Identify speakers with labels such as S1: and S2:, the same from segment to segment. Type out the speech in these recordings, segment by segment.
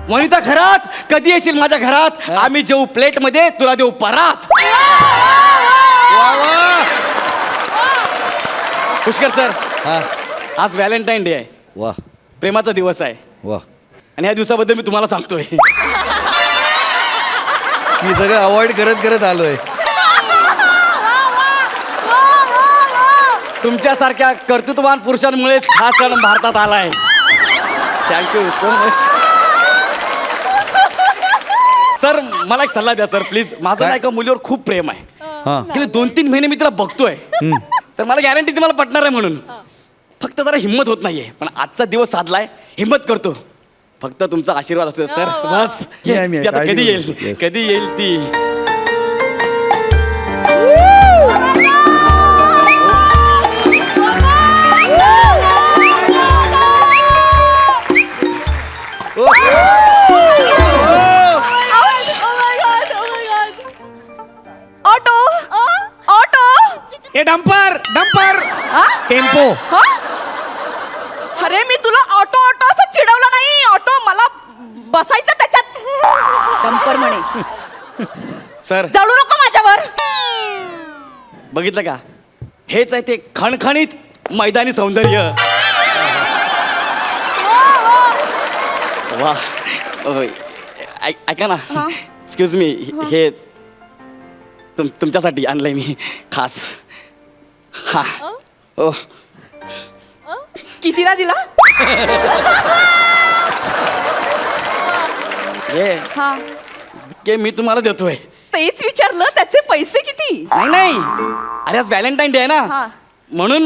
S1: वनिता घरात कधी येशील माझ्या घरात? आम्ही जेऊ प्लेट मध्ये तुला देऊ परात. पुष्कर सर, आज व्हॅलेंटाईन डे आहे.
S2: वा
S1: प्रेमाचा दिवस आहे.
S2: वा
S1: आणि या दिवसाबद्दल मी तुम्हाला सांगतोय.
S2: मी सगळं अवॉइड करत करत आलोय.
S1: तुमच्यासारख्या कर्तृत्ववान पुरुषांमुळेच हा सण भारतात आलाय. Thank you so much. सर मला एक सल्ला द्या सर प्लीज. माझं नाही का मुलीवर खूप प्रेम आहे. गेले 2-3 महिने मी तिला बघतोय. तर मला गॅरंटी तुम्हाला पटणार आहे म्हणून. फक्त जरा हिंमत होत नाहीये. पण आजचा दिवस साधलाय, हिंमत करतो. फक्त तुमचा आशीर्वाद असतो सर. बस ती आता कधी येईल, कधी येईल ती.
S3: ऑटो ऑटो
S2: ए डंपर डंपर टेम्पो.
S3: अरे मी तुला ऑटो ऑटो असं चिडवलं नाही. ऑटो मला बसायचं त्याच्यात. डंपर म्हणे.
S1: सर
S3: जळू नको माझ्यावर.
S1: बघितलं का? हेच आहे ते खणखणीत मैदानी सौंदर्य. वा ऐका ना, एक्सक्यूज मी, हे तुमच्यासाठी आणलंय मी खास. हा ओ
S3: कितीला दिला?
S1: हे मी तुम्हाला देतोय.
S3: तेच विचारलं, त्याचे पैसे किती?
S1: नाही अरे आज व्हॅलेंटाईन डे आहे
S3: हा.
S1: ना, म्हणून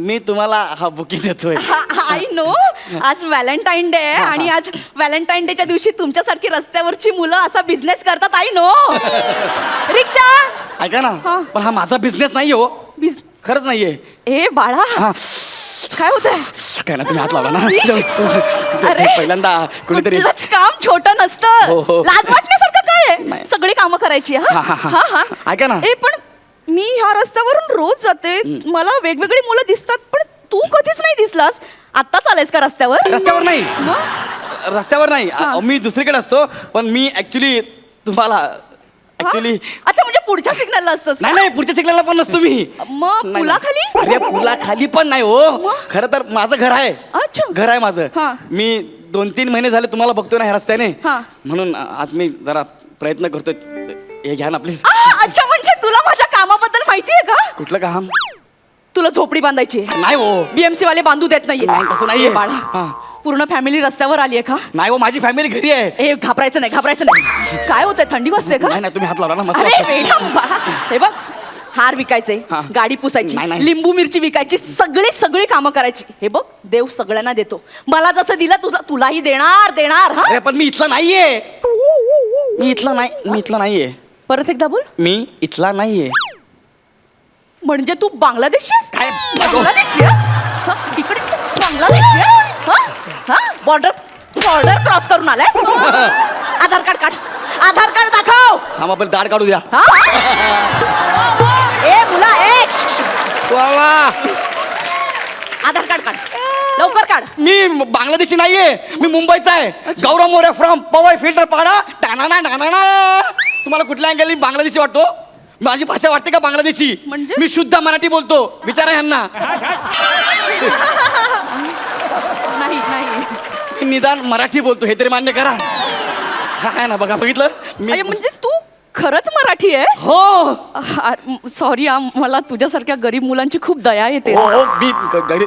S1: मी तुम्हाला हा बुकिंग देतोय.
S3: आय नो आज व्हॅलेंटाईन डे आहे आणि आज व्हॅलेंटाईन डेच्या दिवशी तुमच्यासारखी रस्त्यावरची मुलं असा बिझनेस करतात. I know. रिक्षा.
S1: ऐका ना, पण हा माझा बिझनेस नाही हो. खरंच नाहीये.
S3: ए बाळा, काय होतंय?
S1: काय ना, तुम्ही हात लावला ना.
S3: अरे
S1: पहिल्यांदा कुणीतरी.
S3: कुठलंच काम छोटं नसतं. लाज वाटण्यासारखं काय आहे? सगळी कामं करायची.
S1: ऐका ना,
S3: ए पण मी ह्या रस्त्यावरून रोज जाते. मला वेगवेगळी मुलं दिसतात, पण तू कधीच नाही दिसलास. आत्ताच आलायस का रस्त्यावर?
S1: रस्त्यावर नाही, रस्त्यावर नाही. मी दुसरीकडे असतो. पण मी ऍक्च्युली तुम्हाला ऍक्च्युली.
S3: अच्छा, म्हणजे पुढच्या सिग्नलला असतोस?
S1: नाही, पुढच्या सिग्नलला पण नसतो मी.
S3: मग पुलाखाली?
S1: अरे पुलाखाली पण नाही हो. खरं तर माझं घर आहे.
S3: अच्छा,
S1: घर आहे माझं. मी 2-3 महिने झाले तुम्हाला बघतोय ना ह्या रस्त्याने, म्हणून आज मी जरा प्रयत्न करतोय. हे घ्या ना प्लीज.
S3: अच्छा, म्हणजे तुला माझ्या कामाबद्दल माहिती आहे का?
S1: कुठलं काम?
S3: तुला झोपडी बांधायची
S1: नाही हो.
S3: बीएमसी वाले बांधू देत नाहीये.
S1: तसं नाहीये
S3: बाळा. पूर्ण फॅमिली रस्त्यावर आली आहे का?
S1: नाही हो, माझी फॅमिली घरी आहे.
S3: हे घाबरायचं नाही, घाबरायचं नाही. काय होतंय, थंडी वाजते का?
S1: नाही, तुम्ही हात लावला ना. मस्त.
S3: अरे बाळा, हे बघ, हार विकायचे, गाडी पुसायची, लिंबू मिरची विकायची, सगळी कामं करायची. हे बघ, देव सगळ्यांना देतो. मला जसं दिलं तुलाही देणार.
S1: अरे पण मी इथला नाहीये. मी इथला नाहीये.
S3: परत एकदा बोल.
S1: मी इथला नाहीये.
S3: म्हणजे तू बांगलादेशी आहेस?
S1: काय?
S3: बांगलादेशी आहेस? इकडे बांगलादेशी आहेस? बॉर्डर क्रॉस करून आलायस? आधार कार्ड काढ. आधार कार्ड दाखव.
S1: थांबा, पण दाढ काढू द्या.
S3: ए मुला, ए
S1: वा
S3: आधार कार्ड काढ, लवकर काढ.
S1: मी बांगलादेशी नाहीये. मी मुंबईचा आहे. गौरव मोरे फ्रॉम पवई फिल्टर पाडा. टाना. तुम्हाला कुठल्या अँगलनी बांगलादेशी वाटतो? माझी भाषा वाटते का बांगलादेशी?
S3: म्हणजे?
S1: मी शुद्ध मराठी बोलतो. विचारा ह्यांना.
S3: नाही.
S1: मी निदान मराठी बोलतो हे तरी मान्य करा. हा ना, बघा, बघितलं मी.
S3: म्हणजे तू खरंच मराठी आहेस?
S1: हो.
S3: सॉरी, मला तुझ्यासारख्या गरीब मुलांची खूप दया येते.
S1: हो, मी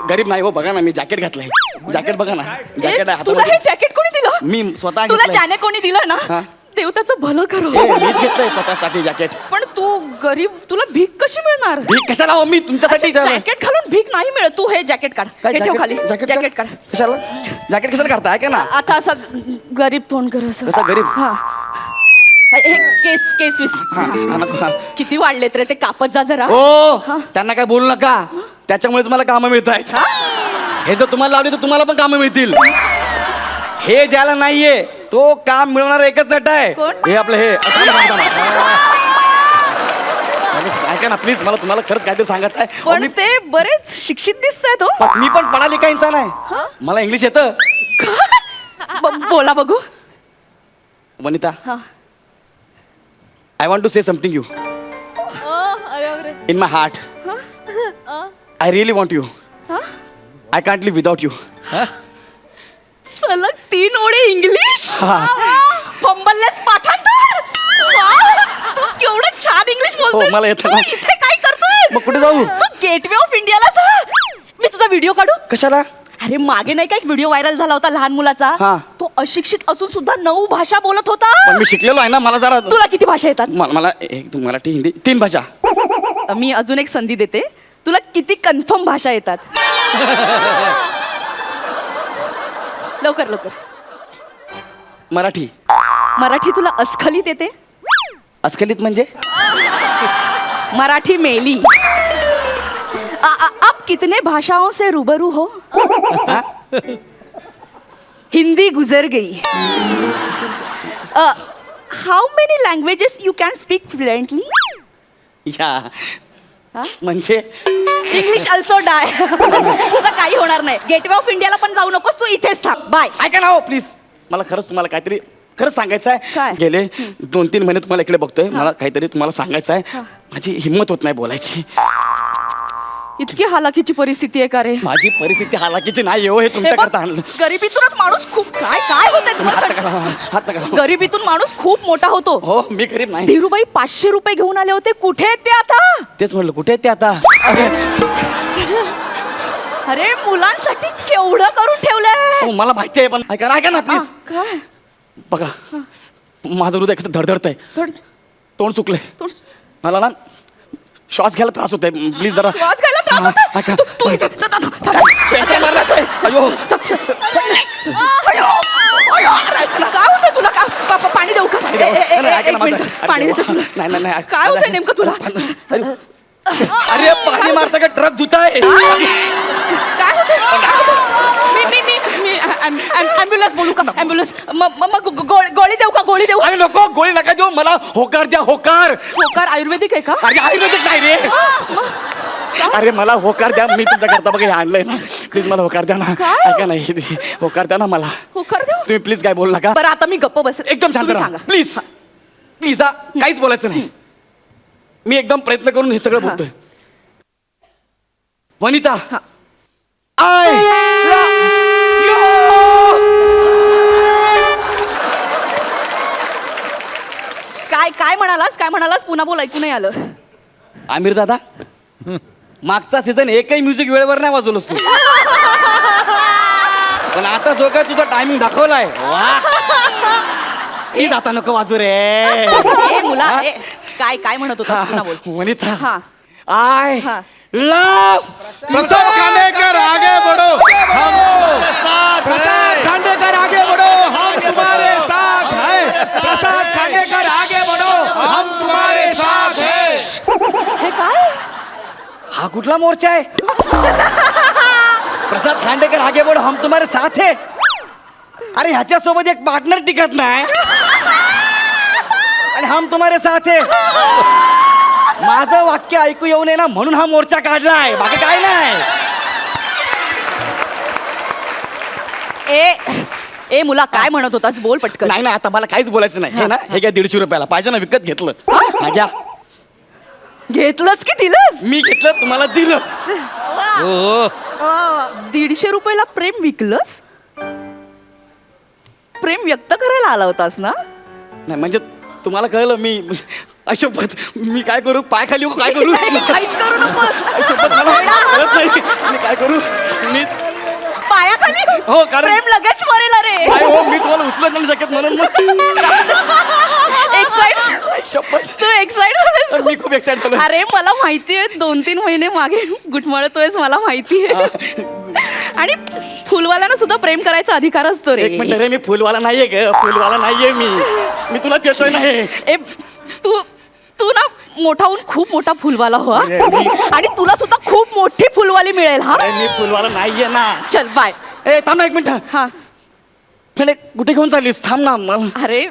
S1: गरीब नाही हो. बघा ना, मी जॅकेट घातलंय. जॅकेट बघा ना, जॅकेट आहे.
S3: तुला हे जॅकेट कोणी दिलं?
S1: मी स्वतः
S3: तुला ज्याने कोणी दिलं ना, देव त्याचं भलं करो.
S1: मीच घेतलंय स्वतःसाठी जॅकेट.
S3: पण तू गरीब, तुला भीक कशी मिळणार?
S1: भीक कशाला हो? मी तुमच्यासाठी
S3: जॅकेट घालून भीक नाही मिळत. तू हे जॅकेट काढ. हे ठेव खाली. जॅकेट काढ.
S1: कशाला? जॅकेट कशाला काढताय? काय ना,
S3: आता असं गरीब तोंड कर.
S1: कसं गरीब?
S3: हे केस विस किती वाढलेत रे, ते कापत जा जरा.
S1: हो, त्यांना काय बोलू नका. त्याच्यामुळेच मला कामं मिळत आहेत. हे जर तुम्हाला लावले तर तुम्हाला पण कामं मिळतील. हे ज्याला नाहीये तो काम मिळवणार एकच नट आहे. हे आपलं हे. ऐका ना प्लीज, मला तुम्हाला खरंच काहीतरी सांगायचं आहे.
S3: पण ते बरेच शिक्षित दिसतायत हो.
S1: मी पण पढा लिखा इंसान आहे. मला इंग्लिश येतं.
S3: बोला बघू.
S1: वनिता
S3: हा.
S1: I want to say something you in my heart. I really want you. I can't live without you.
S3: सलग 3 ओळी इंग्लिश.
S1: हा.
S3: फंबललेस पाठांतर. वा, तू केवढं छान इंग्लिश बोलतोय.
S1: मला येतं ना.
S3: इथे काय करतोय?
S1: मग कुठे जाऊ?
S3: तू गेटवे ऑफ इंडियाला जा. मी तुझा व्हिडिओ काढू.
S1: कशाला?
S3: अरे मागे नाही का एक व्हिडिओ व्हायरल झाला होता लहान मुलाचा.
S1: हा.
S3: तो अशिक्षित असून सुद्धा 9 भाषा बोलत होता.
S1: पण मी शिकलेलो आहे ना. मला जरा
S3: तुला किती भाषा येतात?
S1: मला एक मराठी हिंदी 3 भाषा.
S3: मी अजून एक संधी देते. तुला किती कन्फर्म भाषा येतात? लवकर लवकर.
S1: मराठी.
S3: मराठी तुला अस्खलित येते?
S1: अस्खलित म्हणजे?
S3: मराठी मेली. आप कितने भाषाओं से रूबरू हो? हिंदी गुजर गई. How many languages you can speak fluently?
S1: या म्हणजे
S3: इंग्लिश अल्सो डाय. तुझं काही होणार नाही. गेटवे ऑफ इंडियाला पण जाऊ नकोस. तू इथेच थांब. बाय.
S1: ऐका ना हो प्लीज. मला खरंच तुम्हाला काहीतरी खरंच सांगायचं आहे.
S3: काय?
S1: गेले 2-3 महिने तुम्हाला इकडे बघतोय. मला काहीतरी तुम्हाला सांगायचं आहे. माझी हिंमत होत नाही बोलायची.
S3: इतकी हालाकीची परिस्थिती आहे का रे?
S1: माझी परिस्थिती हालाकीची नाही हो. हे तुमच्याकरता आणलं.
S3: गरिबीतूनच माणूस खूप काय काय
S1: तुम्ही हात
S3: होत.
S1: नका लावा, हात नका लावा.
S3: गरिबीतून माणूस खूप मोठा होतो.
S1: हो मी गरीब नाही.
S3: धीरूबाई 500 रुपये घेऊन आले होते. कुठे आहेत ते आता?
S1: तेच म्हणलं कुठे आहेत ते आता.
S3: अरे मुलांसाठी केवढं करून ठेवलंय.
S1: हो, मला माहिती आहे पण ऐका ना प्लीज.
S3: काय?
S1: बघा माझं हृदय कसं धडधडत आहे. तोंड सुकलंय. मला ना श्वास घ्यायला त्रास होत आहे. प्लीज जरा
S3: श्वास घ्यायला त्रास
S1: हा,
S3: होतोय?
S1: ऐका.
S3: तू इथे-
S1: श्वास मारलाच आहे. अयो.
S3: काय होतंय तुला? पाणी देऊ का?
S1: पाणी द्या. नाही, नाही, ऐका
S3: एक
S1: ना माझं.
S3: मिनिट. पाणी देते तुला.
S1: नाही.
S3: काय होतंय नेमकं तुला?
S1: अरे पाणी मारता का ट्रक धुताय.
S3: काय होतंय? मी ॲम्ब्युलन्स बोलू का? ॲम्ब्युलन्स. मग गोळी देऊ का? गोळी देऊ?
S1: अरे नको गोळी नका देऊ. मला होकार द्या. होकार.
S3: होकार आयुर्वेदिक आहे का?
S1: अरे आयुर्वेदिक नाही रे. अरे मला होकार द्या. मी तुमच्या करता बघा हे आणलंय ना. प्लीज मला होकार द्या ना.
S3: काय?
S1: ऐका नाही होकार द्या ना मला.
S3: होकार देऊ?
S1: तुम्ही प्लीज काय बोलू नका.
S3: बरं आता मी गप्प बस.
S1: एकदम शांत
S3: तुम्ही
S1: राहा
S3: सांगा.
S1: प्लीज. प्लीज काहीच बोलायचं नाही. मी एकदम प्रयत्न करून हे सगळं बोलतोय. वनिता
S3: हा.
S1: आय
S3: काय म्हणालास? पुन्हा बोल. ऐकू नाही आलं.
S1: आमिर दादा मागचा सीझन एकही म्युझिक वेळेवर नाही वाजवलंस तू. पण आता जो काय तुझा टायमिंग दाखवलाय वा. ही जाता नको वाजू रे.
S3: ए मुला ए, काय म्हणत होता? पुन्हा बोल.
S1: वनिता
S3: हा.
S1: आय
S3: हा.
S1: लव
S2: प्रसाद खांडेकर आगे बढ़ो. प्रसाद खांडेकर आगे बढ़ो. हम तुम्हारे साथ हैं. प्रसाद खांडेकर आगे बढ़ो. हम तुम्हारे साथ हैं.
S3: हे काय?
S1: हा कुठला मोर्चा आहे? प्रसाद खांडेकर आगे बढ़ो हम तुम्हारे साथ है. अरे ह्याच्या सोबत एक पार्टनर टिकत नाही आणि हम तुम्हारे साथ है. माझं वाक्य ऐकू येऊ नये ना म्हणून हा मोर्चा काढलाय. बाकी काय नाही.
S3: ए मुला काय म्हणत होतास? बोल पटकन.
S1: नाही आता मला काहीच बोलायचं नाही. हे ना हे घ्या 150 रुपयाला. पाहिजे ना विकत घेतलं. हा घ्या.
S3: घेतलंस की दिलंस?
S1: मी घेतलं तुम्हाला दिलं.
S2: हो
S3: 150 रुपयाला प्रेम विकलंस? प्रेम व्यक्त करायला आला होतास ना?
S1: नाही म्हणजे तुम्हाला कळलं मी अशोपत मी काय करू? पाय खाली काय करू?
S3: काहीच करू नकोस.
S1: अशोपत मला कळत नाही मी काय करू. मी
S3: पायाखाली?
S1: हो, कारण-
S3: प्रेम लगेच मरेल रे.
S1: काय हो मी तुम्हाला उचलत नाही शकत म्हणून मग शपथ.
S3: तू एक्साइट झालास?
S1: मी खूप एक्साइट झालो.
S3: अरे मला माहितीये 2-3 महिने मागे गुटमळतोयस. मला माहितीये. आणि फुलवाल्यानं सुद्धा प्रेम करायचा अधिकार असतो रे.
S1: एक मिनिट रे मी फुलवाला नाहीये ग. फुलवाला नाहीये मी तुला देतोय ना हे.
S3: ए तू ना मोठा होऊन खूप मोठा फुलवाला हो. आणि तुला सुद्धा खूप मोठी फुलवाली मिळेल. हा
S1: अरे, मी फुलवाला नाहीये ना.
S3: चल बाय.
S1: ए थांब ना एक मिनिट.
S3: हा
S1: कुठे घेऊन चाललीस? थांब ना मला.
S3: अरे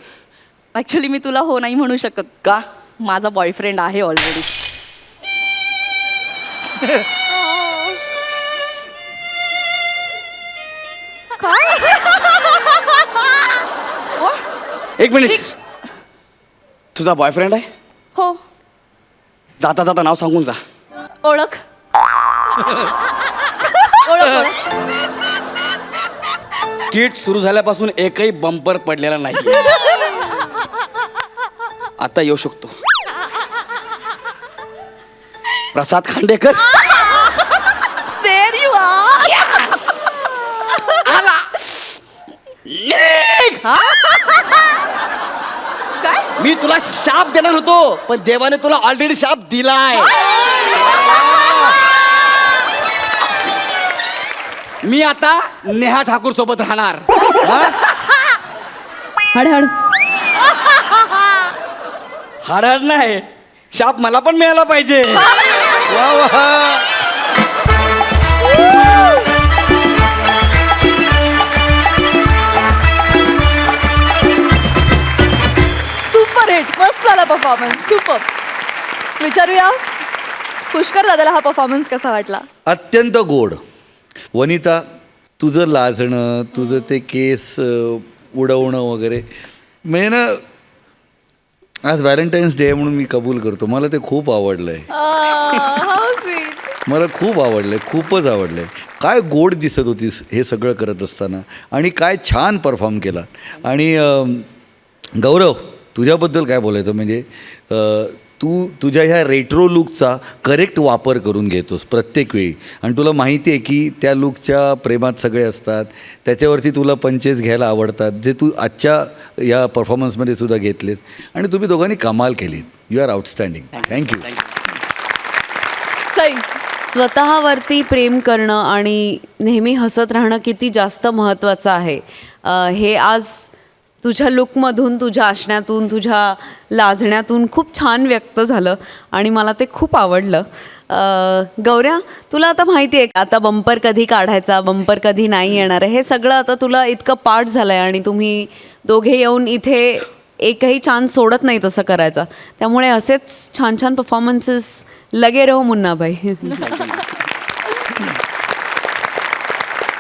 S3: ऍक्च्युली मी तुला हो नाही म्हणू शकत.
S1: का?
S3: माझा बॉयफ्रेंड आहे ऑलरेडी.
S1: एक मिनिट, तुझा बॉयफ्रेंड आहे?
S3: हो.
S1: जाता जाता नाव सांगून जा.
S3: ओळख. ओळख.
S1: स्किट सुरू झाल्यापासून एकही बंपर पडलेला नाही. आता येऊ शकतो. प्रसाद खांडेकर.
S3: There you are.
S1: आला. निघ!
S3: काय?
S1: मी तुला शाप देणार होतो, पण देवाने तुला ऑलरेडी शाप दिलाय. मी आता नेहा ठाकूर सोबत राहणार.
S3: हड हड.
S1: हाडहाड नाही, शाप मला पण मिळाला पाहिजे.
S2: वा वा.
S3: Super hit. मस्त झाला परफॉर्मन्स. सुपर. विचारूया पुष्कर दादाला हा परफॉर्मन्स कसा वाटला?
S4: अत्यंत गोड. वनिता, तुझं लाजणं, तुझं ते केस उडवणं वगैरे, म्हणजे ना आज व्हॅलेंटाईन्स डे म्हणून मी कबूल करतो, मला ते खूप आवडलं आहे. मला खूप आवडलं आहे, खूपच आवडलं आहे. काय गोड दिसत होतीस हे सगळं करत असताना, आणि काय छान परफॉर्म केला. आणि गौरव, तुझ्याबद्दल काय बोलायचं, म्हणजे तू तुझ्या ह्या रेट्रो लुकचा करेक्ट वापर करून घेतोस प्रत्येक वेळी, आणि तुला माहिती आहे की त्या लुकच्या प्रेमात सगळे असतात, त्याच्यावरती तुला पंचेस घ्यायला आवडतात, जे तू आजच्या या परफॉर्मन्समध्ये सुद्धा घेतलेस, आणि तुम्ही दोघांनी कमाल केलीत. You are outstanding. Thank you.
S3: Sai.
S5: स्वतःवरती प्रेम करणं आणि नेहमी हसत राहणं किती जास्त महत्त्वाचं आहे हे आज तुझ्या लुकमधून, तुझ्या असण्यातून, तुझ्या लाजण्यातून खूप छान व्यक्त झालं, आणि मला ते खूप आवडलं. गौऱ्या, तुला आता माहिती आहे आता बंपर कधी काढायचा, बंपर कधी नाही येणार आहे, हे सगळं आता तुला इतकं पाठ झालं आहे, आणि तुम्ही दोघे येऊन इथे एकही चान्स सोडत नाही तसं करायचा. त्यामुळे असेच छान छान परफॉर्मन्सेस लगे रहो मुन्नाबाई.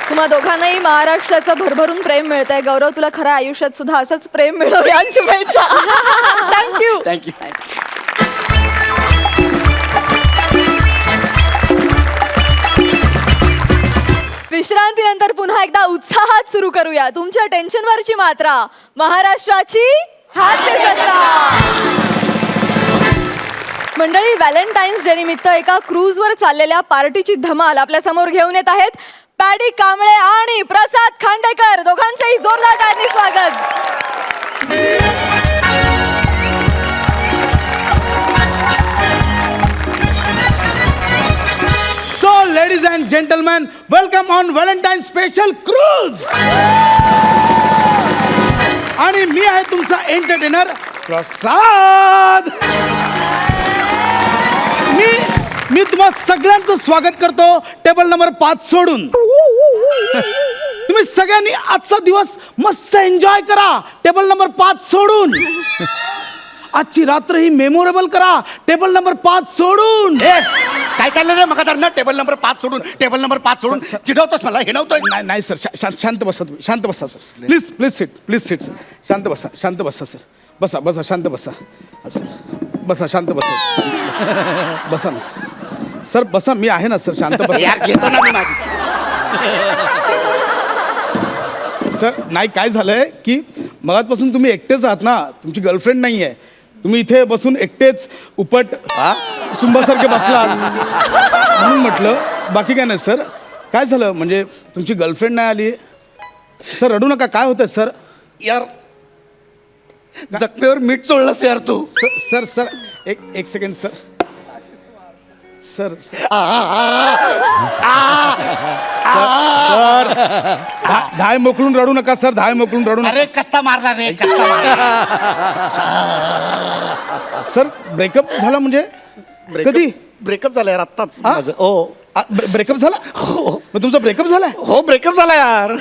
S6: तुम्हा दोघांनाही महाराष्ट्राचं भरभरून प्रेम मिळतंय. गौरव, तुला खऱ्या आयुष्यात सुद्धा असंच प्रेम मिळव या शुभेच्छा. थँक्यू.
S1: थँक्यू.
S6: विश्रांतीनंतर पुन्हा एकदा उत्साहात सुरू करूया तुमच्या टेन्शनवरची मात्रा, महाराष्ट्राची हास्य जत्रा. मंडळी, व्हॅलेंटाईन्स डे निमित्त एका क्रूजवर चाललेल्या पार्टीची धमाल आपल्या समोर घेऊन येत आहेत पॅडी कांबळे आणि प्रसाद खांडेकर. दोघांचेही जोरदार टाळ्यांनी स्वागत.
S2: So, ladies and gentlemen, welcome on Valentine Special Cruise. आणि मी आहे तुमचा एंटरटेनर प्रसाद. मी तुम्हा सगळ्यांचं स्वागत करतो टेबल नंबर 5 सोडून. तुम्ही सगळ्यांनी आजचा दिवस मस्त एन्जॉय करा टेबल नंबर 5 सोडून. आजची रात्र ही मेमोरेबल करा टेबल नंबर 5 सोडून.
S7: काय चाललं रे मग टेबल नंबर 5 सोडून, टेबल नंबर 5 सोडून चिडवतोस मला, हे नव्हतं.
S2: नाही सर, शांत बसा तुम्ही, शांत बसा सर. Please seat sir. शांत बसा सर. बसा शांत बसा. बसा शांत बसा. बसा ना सर, बसा. मी आहे ना सर, शांत बसा.
S7: यार घेतो ना मी माझी.
S2: सर नाही, काय झालंय की मगाचपासून तुम्ही एकटेच आहात ना, तुमची गर्लफ्रेंड नाही आहे. तुम्ही इथे बसून एकटेच उपट सुंबासारखे बसलात म्हणून म्हटलं, बाकी काय नाही सर. काय झालं म्हणजे तुमची गर्लफ्रेंड नाही आली? सर रडू नका. काय होतंय सर?
S7: यार जखमेवर मीठ चोळलंस यार तू.
S2: सर एक सेकंड सर. सर धाय मोकळून रडू नका सर. धाय मोकळून रडू नका.
S7: अरे कच्चा मारला रे, कच्चा मारला.
S2: सर ब्रेकअप झाला म्हणजे कधी?
S7: ब्रेकअप झाला यार आत्ताच
S2: हा?
S7: माझं. हो
S2: ब्रेकअप झाला? मग तुमचा ब्रेकअप झालाय?
S7: हो ब्रेकअप झाला यार.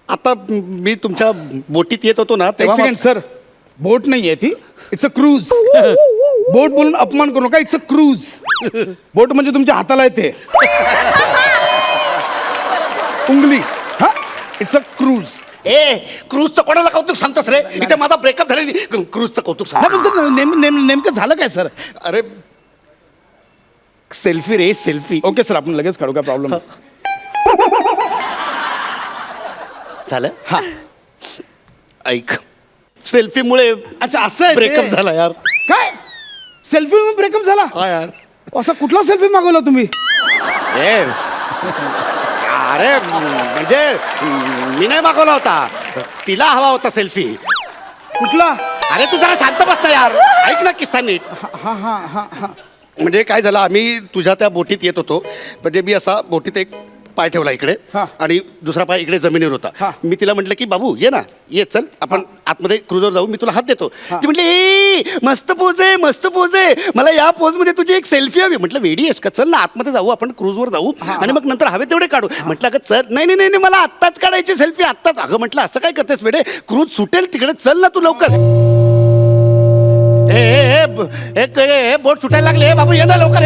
S7: आता मी तुमच्या बोटीत येत होतो ना
S2: एक
S7: तेव्हा
S2: सेकंड सर. बोट नाही आहे ती, इट्स अ क्रूज. बोट बोलून अपमान करू नका. It's a cruise. बोट म्हणजे तुमच्या हाताला येते उंगली. हा, इट्स अ क्रूज.
S7: ए क्रूजचं कोणाला कौतुक सांगतोस रे? इथे माझा ब्रेकअप झाले, क्रूजचं कौतुक सांग.
S2: नाही, पण सर नेमकं झालं काय सर?
S7: अरे सेल्फी रे, सेल्फी.
S2: ओके सर, आपण लगेच काढू, काय प्रॉब्लेम?
S7: झालं? हा, ऐक, सेल्फीमुळे
S2: अच्छा, असं आहे ते.
S7: ब्रेकअप झाला यार.
S2: काय सेल्फी ब्रेकअप झाला?
S7: हा यार.
S2: असा कुठला सेल्फी मागवला तुम्ही?
S7: ए अरे म्हणजे मी नाही मागवला होता, तिला हवा होता सेल्फी.
S2: कुठला?
S7: अरे तू जरा शांत बस ना यार, ऐक ना किस्सा नीट.
S2: हा हा हा हा.
S7: म्हणजे काय झालं, आम्ही तुझ्या त्या बोटीत येत होतो. म्हणजे मी असा बोटीत एक पाय ठेवला इकडे
S2: हा.
S7: आणि दुसरा पाय इकडे जमिनीवर
S2: हा.
S7: होता. मी तिला म्हटलं की बाबू ये ना, ये चल आपण आतमध्ये क्रूजवर जाऊ, मी तुला हात देतो. ती म्हटली ए मस्त पोज आहे, मस्त पोज आहे, मला या पोज मध्ये तुझी एक सेल्फी हवी. म्हटलं वेडी आहेस का, चल ना आतमध्ये जाऊ, आपण क्रूजवर जाऊ आणि मग नंतर हवे तेवढे काढू. म्हटलं अगं चल, नाही नाही नाही, मला आत्ताच काढायची सेल्फी, आत्ताच. अगं म्हटलं असं काय करतेस वेडे, क्रूज सुटेल तिकडे, चल ना तू लवकर. ए बोट सुटायला लागली, बाबू ये ना लवकर,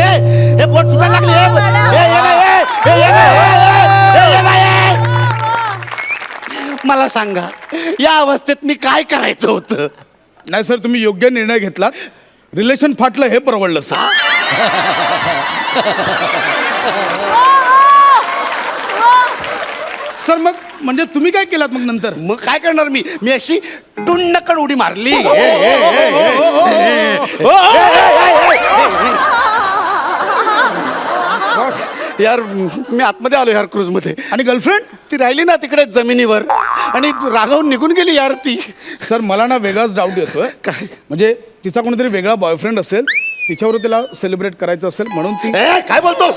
S7: हे बोट सुटायला लागली, मला सांगा या अवस्थेत मी काय करायचं होतं?
S2: नाही सर, तुम्ही योग्य निर्णय घेतलात. रिलेशन फाटलं हे परवडलं सर. सर मग म्हणजे तुम्ही काय केलात मग नंतर?
S7: मग काय करणार मी अशी टुन्नकन उडी मारली. यार मी आतमध्ये आलो यार क्रूज मध्ये,
S2: आणि गर्लफ्रेंड?
S7: ती राहिली ना तिकडे जमिनीवर आणि रागावून निघून गेली यार ती.
S2: सर मला ना वेगळाच डाऊट येतोय.
S7: काय?
S2: म्हणजे तिचा कोणीतरी वेगळा बॉयफ्रेंड असेल, तिच्यावर तिला सेलिब्रेट करायचं असेल म्हणून ती.
S7: काय बोलतोस?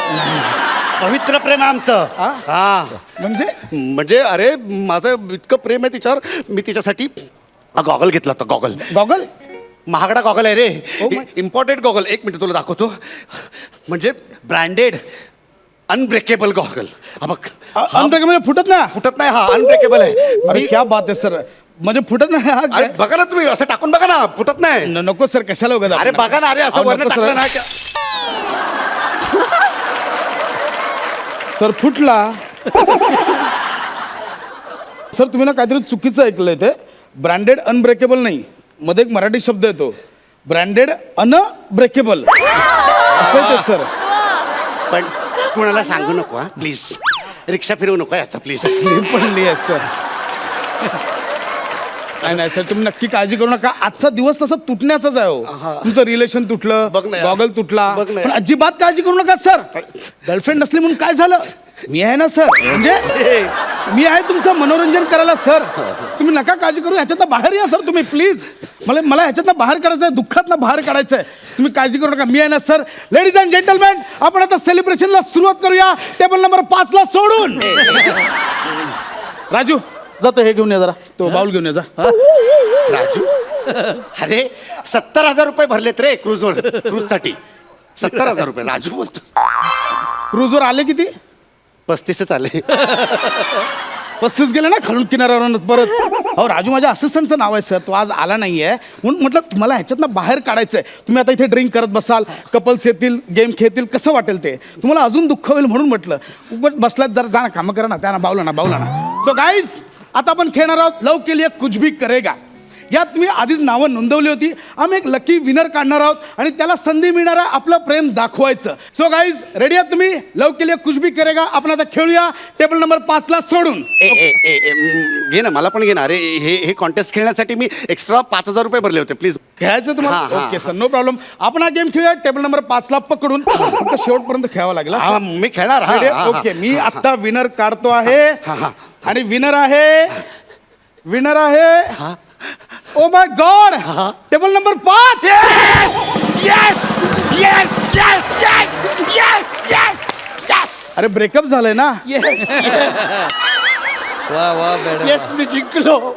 S7: पवित्र प्रेम आहे आमचं. हा म्हणजे अरे माझं इतकं प्रेम आहे तिच्यावर, मी तिच्यासाठी गॉगल घेतला होता. Goggle
S2: goggle?
S7: महागडा गॉगल आहे रे,
S2: Oh my.
S7: Important goggle. एक मिनिट तुला दाखवतो. म्हणजे ब्रँडेड अनब्रेकेबल गॉगल. हा बघ,
S2: अनब्रेकेबल फुटत ना?
S7: फुटत नाही, हा अनब्रेकेबल आहे.
S2: अरे क्या बात आहे सर, म्हणजे फुटत नाही हा
S7: अरे
S2: काय?
S7: बघा ना तुम्ही, असं टाकून बघा ना, फुटत नाही.
S2: नको सर, कशाला उगाच
S7: अरे
S2: आपण-
S7: बघा ना, अरे असं
S2: अहो,
S7: वरनं
S2: नको
S7: टाकलं
S2: सर.
S7: ना.
S2: सर फुटला. सर तुम्ही ना काहीतरी चुकीचं ऐकलंय. ते ब्रँडेड अनब्रेकेबल नाही, मध्ये एक मराठी शब्द येतो, ब्रँडेड अनब्रेकेबल असं आहे ते सर.
S7: पण कुणाला सांगू नको हा प्लीज, रिक्षा फिरवू नको याचा प्लीज.
S2: पडली आहे सर. नाही सर, तुम्ही नक्की काळजी करू नका. आजचा दिवस तसा तुटण्याचाच आहे हो. तुमचं रिलेशन तुटलं,
S7: बघ ना यार.
S2: गॉगल तुटला,
S7: बघ ना यार.
S2: पण अजिबात काळजी करू नका सर. गर्लफ्रेंड नसली म्हणून काय झालं, मी आहे ना सर. म्हणजे मी आहे तुमचं मनोरंजन करायला सर. तुम्ही नका काळजी करू, ह्याच्यातनं बाहेर या सर तुम्ही प्लीज. मला ह्याच्यातनं बाहेर काढायचं आहे, दुःखातनं बाहेर काढायचं आहे. तुम्ही काळजी करू नका, मी आहे ना सर. लेडीज अँड जेंटलमॅन, आपण आता सेलिब्रेशनला सुरुवात करूया. टेबल नंबर 5 ला सोडून. राजू जातो, हे घेऊन ये जरा, तो बाउल घेऊन ये जा.
S7: राजू, अरे 70,000 रुपये भरलेत रे क्रूजवर, क्रूज साठी 70,000 रुपये. राजू बोलतो.
S2: क्रूजवर आले किती?
S7: 35 आले.
S2: 35 गेले ना खालून किनाऱ्यावर परत. अहो राजू माझ्या असिस्टंटचं नाव आहे सर, तो आज आला नाहीये म्हणून म्हटलं तुम्हाला ह्याच्यातनं बाहेर काढायचं आहे. तुम्ही आता इथे ड्रिंक करत बसाल, कपल्स येतील, गेम खेळतील, कसं वाटेल ते, तुम्हाला अजून दुःख होईल म्हणून म्हटलं उगाच बसलात जरा, जा ना कामं करा ना, त्या ना बावला ना. सो गाईज, आता आपण खेळणार आहोत लव के लिए कुछ भी करेगा. यात तुम्ही आधीच नावं नोंदवली होती. आम्ही एक लकी विनर काढणार आहोत आणि त्याला संधी मिळणार आहे आपलं प्रेम दाखवायचं. सो गाईज रेडी आहात तुम्ही? लव के लिए कुछ भी करेगा आपण आता खेळूया टेबल नंबर 5 ला सोडून.
S7: घे ना, मला पण घे ना. अरे हे कॉन्टेस्ट खेळण्यासाठी मी एक्स्ट्रा 5,000 रुपये भरले होते. प्लीज
S2: खेळायचं
S7: हा,
S2: तुम्हाला?
S7: हा,
S2: ओके सर, नो प्रॉब्लेम. आपण हा गेम खेळूया टेबल नंबर 5 ला पकडून. फक्त शेवटपर्यंत खेळावं लागेल.
S7: मी खेळणार. हा, हा, हा.
S2: ओके, मी आता विनर काढतो आहे
S7: हा, हा.
S2: आणि विनर आहे oh my God, table number 5. अरे ब्रेकअप झालंय ना?
S7: येस मी जिंकलो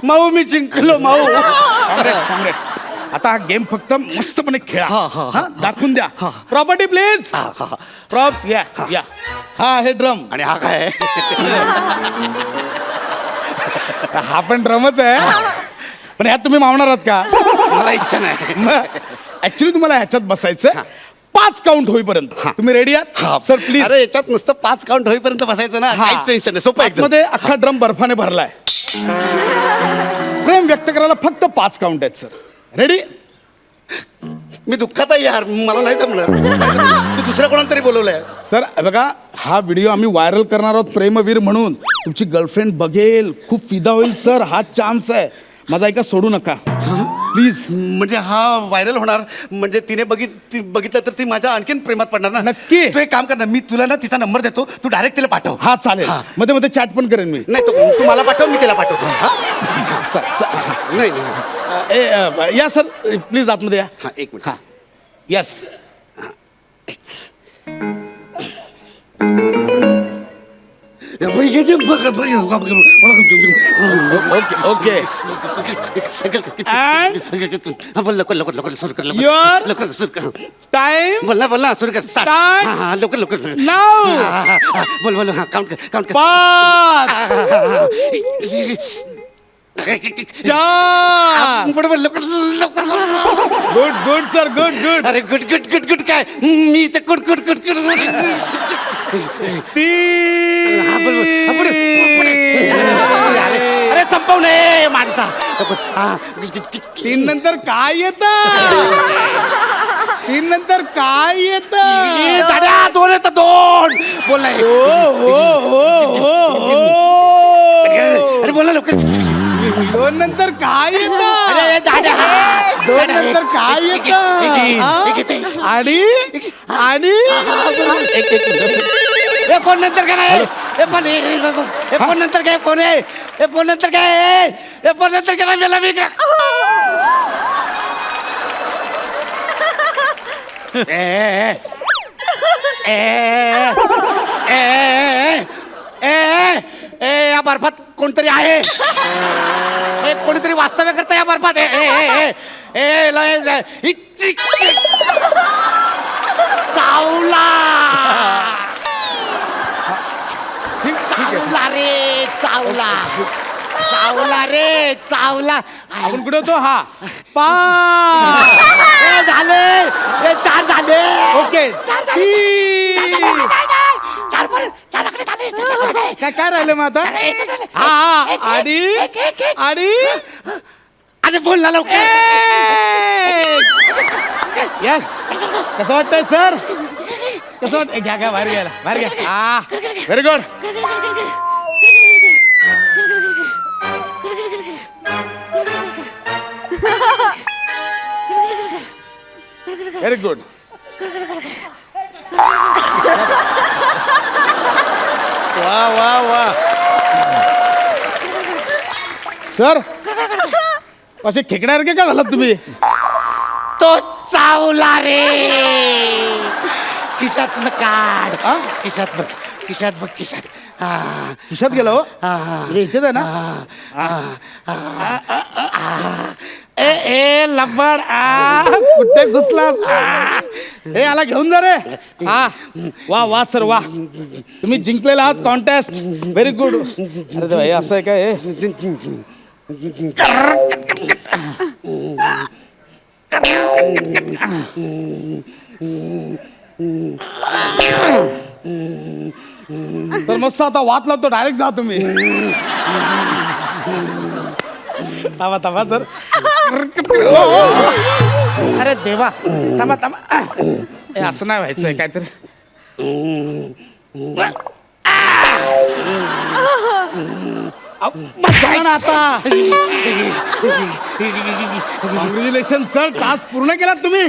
S7: माऊ, मी जिंकलो माऊ.
S2: काँग्रेस. आता हा गेम फक्त मस्तपणे खेळा. हा, दाखवून द्या. Property please. प्रॉप्स या. हा आहे ड्रम.
S7: आणि हा काय
S2: हा पण ड्रमच आहे, पण ह्यात तुम्ही मावणार आहात का?
S7: मला इच्छा नाही.
S2: ऍक्च्युली तुम्हाला ह्याच्यात बसायचं 5 काउंट होईपर्यंत. तुम्ही रेडी आहात सर? प्लीज.
S7: अरे याच्यात नुसतं 5 काउंट होईपर्यंत बसायचं ना, काहीच टेन्शन नाही, सोपं एकदम.
S2: मध्ये अख्खा ड्रम बर्फाने भरलाय. प्रेम व्यक्त करायला फक्त 5 काउंट आहेत सर. रेडी?
S7: मी दुःखात आहे यार, मला नाही जमणार. तू दुसऱ्या कोणाला तरी बोलवलंय.
S2: सर बघा, हा व्हिडिओ आम्ही व्हायरल करणार आहोत प्रेमवीर म्हणून. तुमची गर्लफ्रेंड बघेल, खूप फिदा होईल सर. हा चान्स आहे माझा, ऐका, सोडू नका प्लीज.
S7: म्हणजे हा व्हायरल होणार म्हणजे तिने बघितलं तर ती माझ्या आणखीन प्रेमात पडणार ना.
S2: नक्की.
S7: तू एक काम कर ना, मी तुला ना तिचा नंबर देतो, तू डायरेक्ट तिला पाठव.
S2: हा चालेल.
S7: हा.
S2: मध्ये मध्ये चॅट पण करेन मी.
S7: नाही तू मला पाठव, मी तिला पाठवतो. हा? नाही
S2: या सर, प्लीज आतमध्ये या.
S7: हा, एक मिनिट.
S2: हा, येस. ओके.
S7: लवकर लवकर सुरू कर.
S2: Your
S7: लवकर सुरू कर.
S2: टाइम
S7: बोल ना सुरू कर.
S2: Starts
S7: हा, लवकर लवकर.
S2: now.
S7: बोल हा, काउंट कर काउंट कर.
S2: 5 4.
S7: बरोबर लवकर लवकर.
S2: Good good sir, good good.
S7: अरे गुड गुड गुड गुड काय मी तर गुड गुड गुड गुड.
S2: 3.
S7: अरे संपव नये माणसा.
S2: 3 नंतर काय येतं? 3 नंतर काय येतं?
S7: दादा 2 येतं 2. बोल नाही. अरे बोला लवकर.
S2: 2 नंतर काय येतं?
S7: अरे दादा
S2: 2 नंतर काय येतं? आणि
S7: हे फोन नंतर काय नाही. हे फोन नंतर काय फोन आहे. हे फोन नंतर काय. हे फोन नंतर काय मला मी या बर्फात कोणतरी आहे. कोणीतरी वास्तव्य करता या बर्फात. चावला चावला रे चावला. चावला रे चावला.
S2: आपण कुठे होतो? हा 5
S7: झाले. 4 झाले.
S2: ओके.
S7: 4 आकडे झाले.
S2: काय काय राहिलं मग आता? हा आणि
S7: आणि बोलला लवकर.
S2: येस. कसं वाटतंय सर? कसं वाटत? घ्या घ्या, बाहेर घ्यायला, बाहेर घ्या. हा, व्हेरी गुड. Very good. वा वा वा सर, असे खेकण्यासारखे का झालात तुम्ही?
S7: तो चावला रे. खिशात न काढ. खिशात बघ, खिशात बघ, खिशात.
S2: खिशात गेला हो?
S7: हा.
S2: इथेच आहे ना? ए लब्बड, कुठे घुसलास? हे याला घेऊन जा रे. हा, वा वा सर, वा. तुम्ही जिंकलेला आहात कॉन्टेस्ट. Very good. अरे देवा, हे असं आहे काय? तर मस्त आता वाच लावतो, डायरेक्ट जा तुम्ही. थांबा थांबा सर. अरे देवा, थांबा थांबा. हे असं नाही व्हायचंय काहीतरी. झालं ना आता. कॉंग्रॅच्युलेशन सर, टास्क पूर्ण केलात तुम्ही.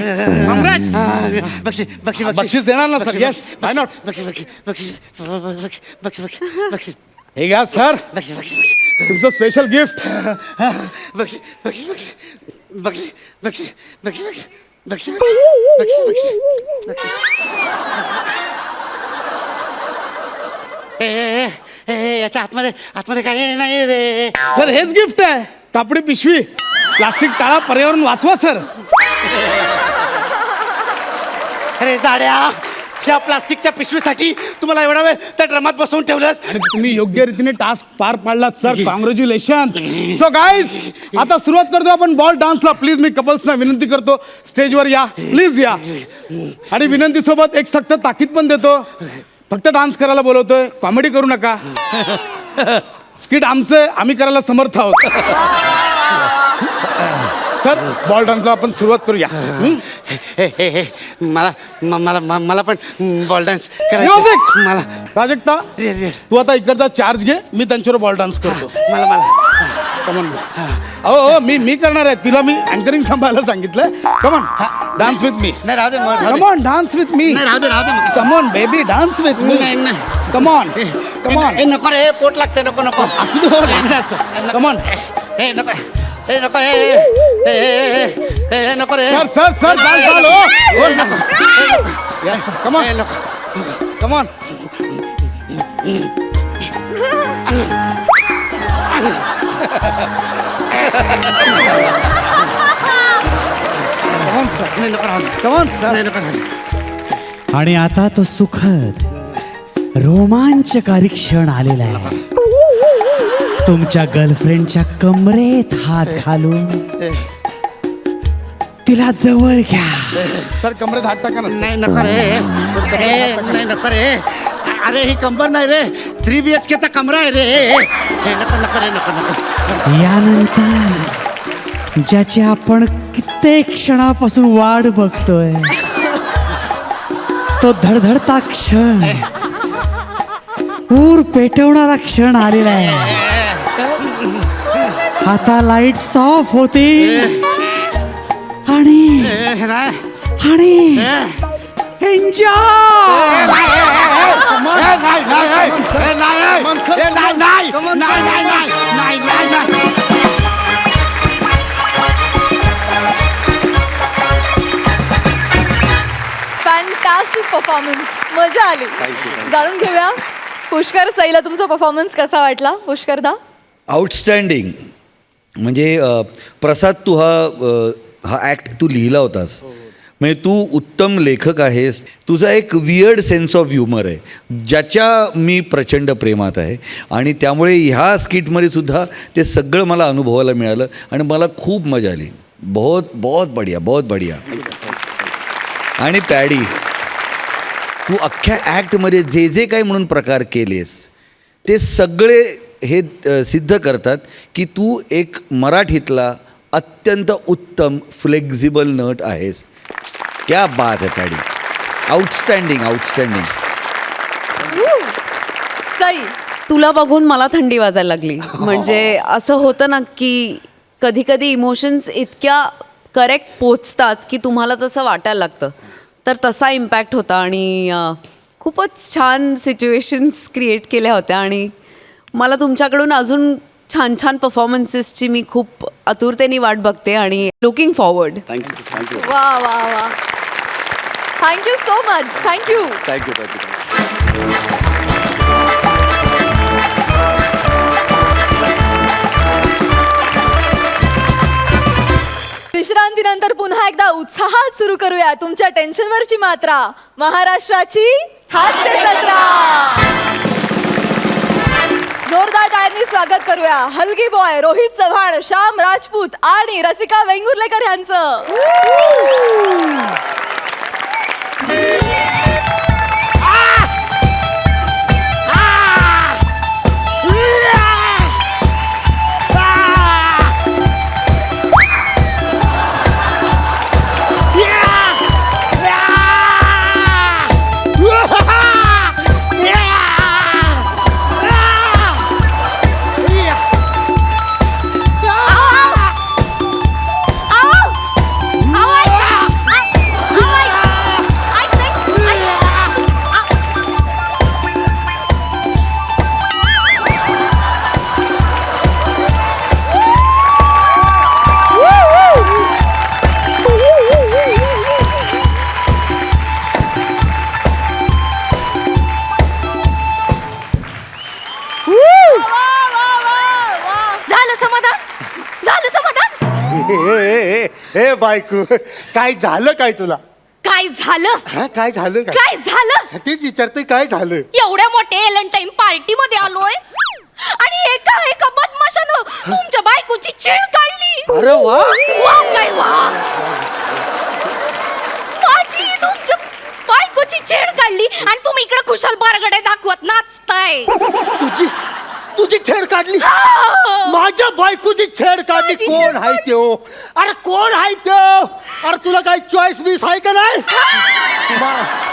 S2: कॉंग्रॅट्स. बक्षीस देणार ना सर? Yes, why not. हे घ्या सर, तुमचं स्पेशल गिफ्ट.
S7: याच्या आतमध्ये काही नाही रे.
S2: सर हेच गिफ्ट आहे. कापडी पिशवी, प्लास्टिक टाळा, पर्यावरण वाचवा सर.
S7: अरे साड्या, या प्लास्टिकच्या पिशवीसाठी तुम्हाला एवढा वेळ त्या ड्रमात बसवून ठेवलंस.
S2: आणि तुम्ही योग्य रीतीने टास्क पार पाडलात सर. कॉंग्रॅच्युलेशन. सो गाईज, आता सुरुवात करतो आपण बॉल डान्सला. प्लीज मी कपल्सना विनंती करतो, स्टेजवर या, प्लीज या. आणि विनंतीसोबत एक सक्त ताकीद पण देतो, फक्त डान्स करायला बोलवतोय, कॉमेडी करू नका. स्किट आमचं आम्ही करायला समर्थ आहोत. सर बॉल डान्सला आपण सुरुवात करूया.
S7: मला पण बॉल डान्स
S2: Music!
S7: मला
S2: प्राजक्ता तू आता इकडचा चार्ज घे, मी त्यांच्यावर बॉल डान्स करतो. कमॉन हो मी करणार आहे. तिला मी अँकरिंग सांभाळायला सांगितलंय. Come on dance with me.
S7: नाही राहू दे
S2: कमॉन डान्स विथ मी.
S7: राहू दे
S2: come on baby dance with me. Come on come on
S7: नको रे पोट लागते नको नको
S2: असू दे. कमॉन
S7: हे नको हे नको हे नको रे
S2: सर चाल yes come on come on come on sir come on sir.
S8: आणि आता तो सुखद रोमांचकारी क्षण आलेला आहे. तुमच्या गर्लफ्रेंडच्या कमरेत हात घालून तिला जवळ घ्या.
S2: सर कमरेत हात टाका ना.
S7: नाही नको रे नाही नको रे अरे ही कंबर नाही रे 3 BHK चा कमरा आहे रे हे नको नको रे नको
S8: यानंतर ज्याची आपण कित्येक क्षणापासून वाट बघतोय तो धडधडता क्षण, ऊर पेटवणारा क्षण आलेला आहे. आता लाईट ऑफ होती आणि एन्जॉय.
S6: फॅन्टास्टिक परफॉर्मन्स, मजा आली. जाणून घेऊया पुष्कर सईला तुमचा परफॉर्मन्स कसा वाटला. पुष्करदा
S4: आउटस्टँडिंग. म्हणजे प्रसाद तू हा ॲक्ट तू लिहिला होतास, म्हणजे तू उत्तम लेखक आहेस. तुझा एक वियर्ड सेन्स ऑफ ह्युमर आहे ज्याच्या मी प्रचंड प्रेमात आहे आणि त्यामुळे ह्या स्किटमध्ये सुद्धा ते सगळं मला अनुभवायला मिळालं आणि मला खूप मजा आली. बहुत बढिया. आणि पॅडी तू अख्ख्या ॲक्टमध्ये जे काही म्हणून प्रकार केलेस ते सगळे हे सिद्ध करतात की तू एक मराठीतला अत्यंत उत्तम फ्लेक्झिबल नट आहेस. क्या बात है पॅडी. आउटस्टँडिंग.
S6: सई
S5: तुला बघून मला थंडी वाजायला लागली. म्हणजे असं होतं ना की कधी कधी इमोशन्स इतक्या करेक्ट पोचतात की तुम्हाला तसं वाटायला लागतं. तर तसा इम्पॅक्ट होता आणि खूपच छान सिच्युएशन्स क्रिएट केल्या होत्या आणि मला तुमच्याकडून अजून छान छान परफॉर्मन्सेसची मी खूप आतुरतेने वाट बघते आणि लुकिंग फॉरवर्ड.
S7: थँक्यू
S6: वा वा वा थँक्यू सो मच. थँक्यू. विश्रांतीनंतर पुन्हा एकदा उत्साहात सुरू करूया तुमच्या टेन्शनवरची मात्रा, महाराष्ट्राची हास्य जत्रा. जोरदार टाळ्यांनी स्वागत करूया हलगी बॉय रोहित चव्हाण, श्याम राजपूत आणि रसिका वेंगुर्लेकर यांचं.
S9: हे बायको काय झालं काय तुला.
S3: काय झालं
S9: हा काय झालं
S3: काय झालं
S9: तेच विचारते काय झालं.
S3: एवढ्या मोठ्या एलंटाईन पार्टी मध्ये आलोय आणि एका बदमाशानं तुमच्या बायकोची चीड काढली.
S9: अरे वा
S3: वा काय वा. माझी तुमच्या बायकोची चीड काढली आणि तुम्ही इकडे खुशाल बारगडे दाखवत नाचताय.
S9: तुझी छेड काढली माझ्या बायकोची छेड काढली.
S3: माझी
S9: कोण
S3: छेड
S9: आहे त्यो? अरे कोण आहे त्यो? अरे तुला काय चॉईस बीस आहे का नाही?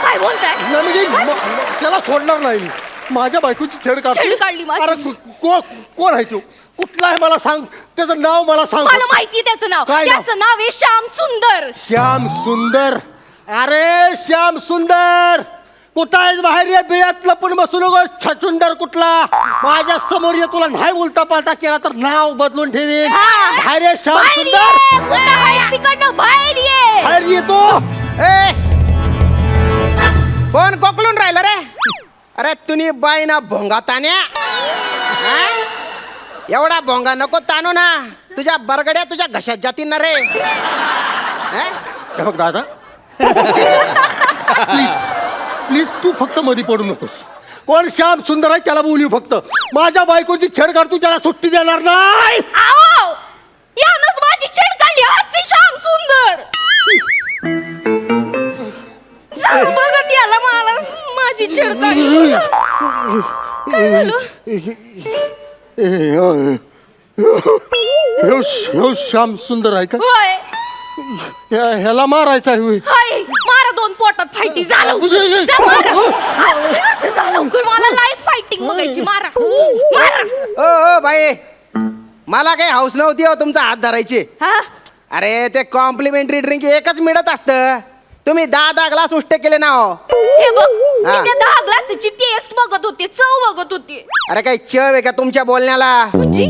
S3: काय बोलताय?
S9: नाही म्हणजे त्याला सोडणार नाही मी. माझ्या बायकोची छेड
S3: छेड काढली माझी.
S9: अरे कोण आहे तो? कुठला आहे मला सांग, त्याचं नाव मला सांग.
S3: मला माहितीये त्याचं नाव.
S9: काय नाव?
S3: त्याचं नाव आहे श्याम सुंदर.
S9: श्याम सुंदर. अरे श्याम सुंदर कुठं आहेस? बाहेर या बिळात लपून बसू नको. छचुंदर कुठला? माझ्या समोर ये. तुला नाही उलटा पालटा केला तर नाव बदलून ठेवीन.
S3: हा.
S9: बाहेर ये श्याम
S3: बाहेर
S9: सुंदर.
S3: ये. कुठं आहेस तिकडनं बाहेर ये.
S9: बाहेर येतो.
S10: कोण कोकलून राहिलं रे? अरे तुम्ही बाई ना भोंगा तान्या. हा? एवढा भोंगा नको ताणू ना. तुझ्या बरगड्या तुझ्या घशात जातील ना रे. हा?
S9: हे बघ दादा प्लीज तू फक्त मध्ये पडू नकोस. कोण श्याम सुंदर आहे त्याला बोलू फक्त. माझ्या बायकोची छेड काढ, तू त्याला सुट्टी देणार नाही.
S3: आओ! यानंच माझी छेड काढली. हातचे श्याम सुंदर. जाऊ बघत याला मला माझी छेड काढली. काय झालं?
S9: ह्यो श्याम सुंदर आहे का?
S3: होय
S9: ह्याला मारायचा आहे होय.
S3: हाय मारा दोन पोटात फायटी झालं. जा मारा. जा लवकर, मला लाईव्ह फायटिंग बघायची. मारा मारा.
S10: ओ बाई, मला काही हाऊस नव्हती हो तुमचा हात धरायची.
S3: हा?
S10: अरे ते कॉम्प्लिमेंटरी ड्रिंक एकच मिळत असतं. तुम्ही 10 ग्लास उष्टे केले ना हो.
S3: हे बघ मी
S10: हा.
S3: त्या 10 ग्लासची टेस्ट बघत होते, चव बघत होते.
S10: अरे काही चव आहे का तुमच्या बोलण्याला?
S3: म्हणजे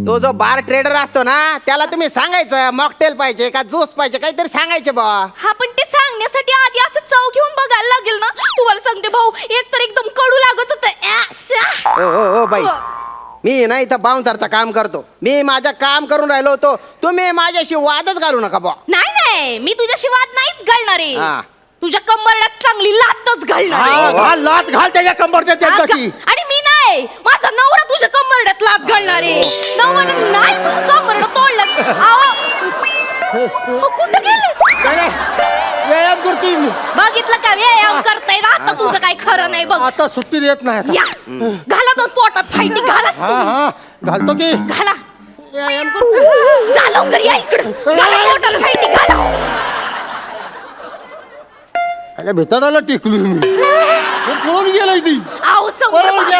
S10: तो जो बार ट्रेडर असतो ना त्याला तुम्ही सांगायचं मॉकटेल पाहिजे का ज्यूस पाहिजे काहीतरी सांगायचं बा.
S3: हा पण ते सांगण्यासाठी आधी असं चव घेऊन बघायला लागेल ना. तुम्हाला सांगते भाऊ, एक तर एकदम कडू लागत होतं.
S10: ओ बाई, मी ना इथं बाउन्सरचं काम करतो. मी माझं काम करून राहिलो होतो. तुम्ही माझ्याशी वादच घालू नका बा.
S3: नाही मी तुझ्याशी वाद नाहीच घालणार आहे.
S10: हा.
S3: तुझ्या कंबरड्यात चांगली लातच घालणार आहे.
S9: हा, घाल लात घाल त्याच्या कंबरच्या त्याच्याशी.
S3: आणि मी नाही, माझा नवरा तुझ्या कंबरड्यात लात घालणार आहे. नवरा नाही तुझं कंबरड तोडलं. कुठं गेले?
S9: व्यायाम करतोय मी.
S3: बघितलं का व्यायाम करताय? आता तुझं काही खरं नाही बघ.
S9: आता सुट्टी देत नाही आता.
S3: या घाला दोन पोटात फायटी घाला.
S9: हा घालतो की.
S3: घाला.
S9: व्यायाम करतो.
S3: जा लवकर या इकडं. घाला पोटाला फायटी घाला.
S9: अरे भेटाडाला टेकलो मी. पळून गेलाय ती.
S3: आहो समोर
S9: पळून
S3: बघा.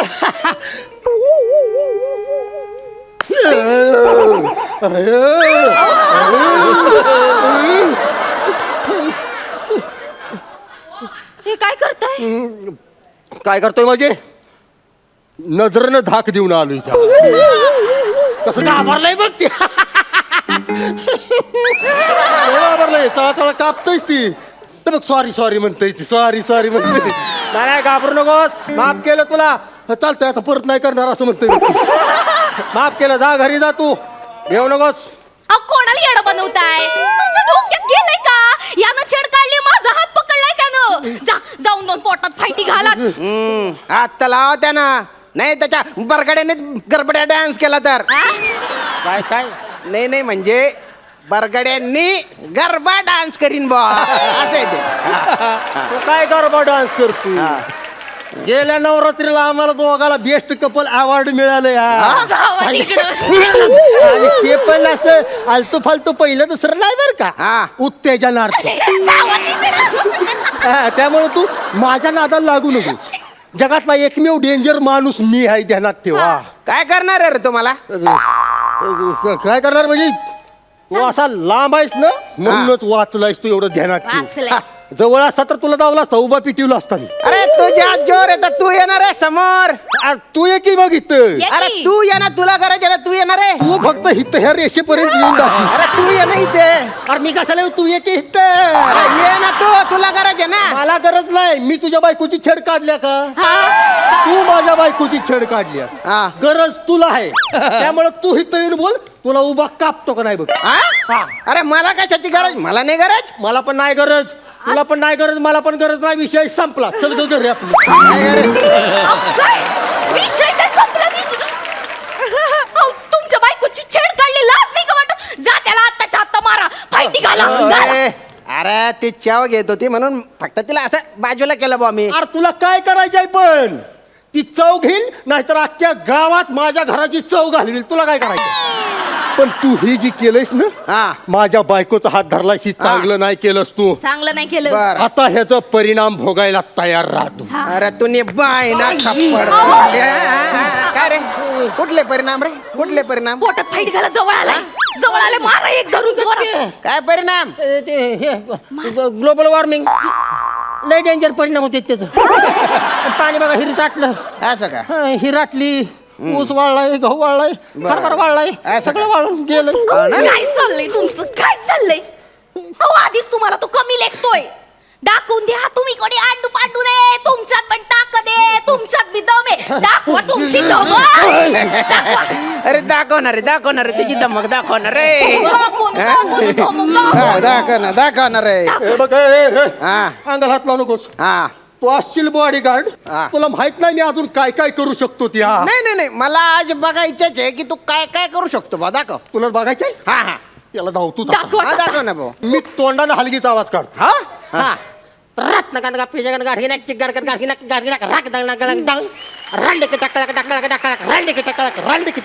S3: हे काय करताय?
S9: काय करतोय म्हणजे? नजरेनं धाक देऊन आलोय त्या. कसं घाबरलंय बघ ती. घाबरलंय, चळा कापतोयच ती. तर बघ सॉरी म्हणतोय ती. सॉरी म्हणते. नाही घाबरू नकोस, माफ केलं तुला. चालतंय आता परत नाही करणार असं म्हणतोय बघ ती. माफ केलं, जा घरी जा तू. येऊ नकोस.
S3: अहो कोणाला येडं बनवताय? तुमच्या डोक्यात गेलंय का? यानं छेड काढली, माझा हात पकडलाय त्यानं. जाऊन दोन पोटात फायटी घालाच.
S10: हात तर लावा त्यानं. नाही त्याच्या बरगड्याने गरबड्या डान्स केला तर.
S9: काय
S10: नाही म्हणजे बरगड्यांनी गरबा डान्स करीन बा असं आहे ते.
S9: तू काय गरबा डान्स करतो? गेल्या नवरात्रीला आम्हाला दोघाला बेस्ट कपल अवॉर्ड मिळालं यार.
S3: जावा तिकडं.
S9: आणि ते पण असं आलतू फालतू पहिलं दुसरं नाही बरं का.
S10: हा.
S9: उत्तेजनार्थ.
S3: जावा तिकडं.
S9: त्यामुळे तू माझ्या नादाला लागू नको. जगातला एकमेव डेंजर माणूस मी आहे, ध्यानात ठेवा.
S10: काय करणार आहे रे तुम्हाला?
S9: काय करणार म्हणजे? तू असा लांब आहेस ना म्हणूनच वाचलायस तू, एवढं ध्यानात
S3: वाचलंय.
S9: ठेव. जवळ असता तर तुला दावला असता, उभा पिटीवला असता मी.
S10: अरे तुझ्या जोर आहे तर तू येणार आहे समोर.
S9: तू ये की मग इथं.
S3: ये.
S10: अरे तू येणार, तुला करायचं ना, तू येणार आहे.
S9: तू फक्त हित ह्या रेषेपर्यंत येऊन दाखव.
S10: अरे तू ये ना इथे.
S9: अरे मी कशाला येऊ? तू ये की
S10: अरे
S9: इथं.
S10: ये ना तू, तुला करायचं ना.
S9: मला गरज नाही. मी तुझ्या बायकोची छेड काढल्या का? तू माझ्या बायकोची छेड काढली.
S10: हा.
S9: गरज तुला आहे, त्यामुळे तू इथं येऊन बोल. तुला उभा कापतो का नाही बघ.
S10: हा?
S9: हा.
S10: अरे मला कशाची गरज? मला नाही गरज.
S9: मला पण नाही गरज, तुला पण नाही गरज, मला पण गरज नाही. विषय संपला. चल ग घरी आपली.
S3: अहो, काय? विषय काय संपला? अहो, तुमच्या बायकोची छेड काढली, लाज नाही का वाटत? जा त्याला आत्ताच्या आत्ता मारा. फायटी घाला.
S10: अरे अरे ती चाव घेत होती म्हणून फक्त तिला असं बाजूला केलं बा मी.
S9: अरे तुला काय करायचंय पण? ती चव घेईल नाहीतर अख्ख्या गावात माझ्या घराची चव घालवील. तुला काय करायचं? पण तू ही जी केलंयस ना, माझ्या बायकोचा हात धरलायस, ही चांगलं नाही केलंस तू.
S3: चांगलं नाही केलं.
S9: आता ह्याचा परिणाम भोगायला तयार राहतो.
S10: अरे तुम्ही बाय ना थप्पड. काय रे कुठले परिणाम रे? कुठले परिणाम?
S3: पोटात फाईट घाला, जवळ आले मारा एक धरून जोरात.
S10: काय परिणाम? ग्लोबल वॉर्मिंग लय डेंजर परिणाम होते त्याचं. पाणी बघा हिरीत आटलं. असं का? हिराटली, ऊस वाळलाय, गहू वाळलाय, हरभरा वाळलाय, सगळं वाळून गेलं.
S3: काय चाललंय तुमचं? काय चाललंय? अहो आधीच तुम्हाला तो कमी लेखतोय. दाखवून द्या तुम्ही कोणी अंडू पांडू रे. तुमच्यात पण ताकद आहे, तुमच्यात बी दम आहे. दाखवा तुमची दम.
S10: अरे दाखवणार रे तुझी दमक दाखवणार रे. दाखवणार रे.
S9: हे बघ, अंगाला हात लावू नकोस. तू असशील बॉडीगार्ड. तुला माहित नाही मी अजून काय काय करू शकतो. ती
S10: नाही मला आज बघायचंच आहे की तू काय काय करू शकतो. बा दाखव.
S9: तुला बघायचंय?
S10: हा
S9: याला धाव तू.
S10: दाखव ना भाऊ.
S9: मी तोंडाने हलगीचा आवाज काढतो.
S10: हा रत्नकांत का फिजगन गाठी ना चिक गाडकर गाठी ना गाठी ना राख दंग ना गलंग दंग रांडे के टकला टकला टकला रांडे के टकला रांडे के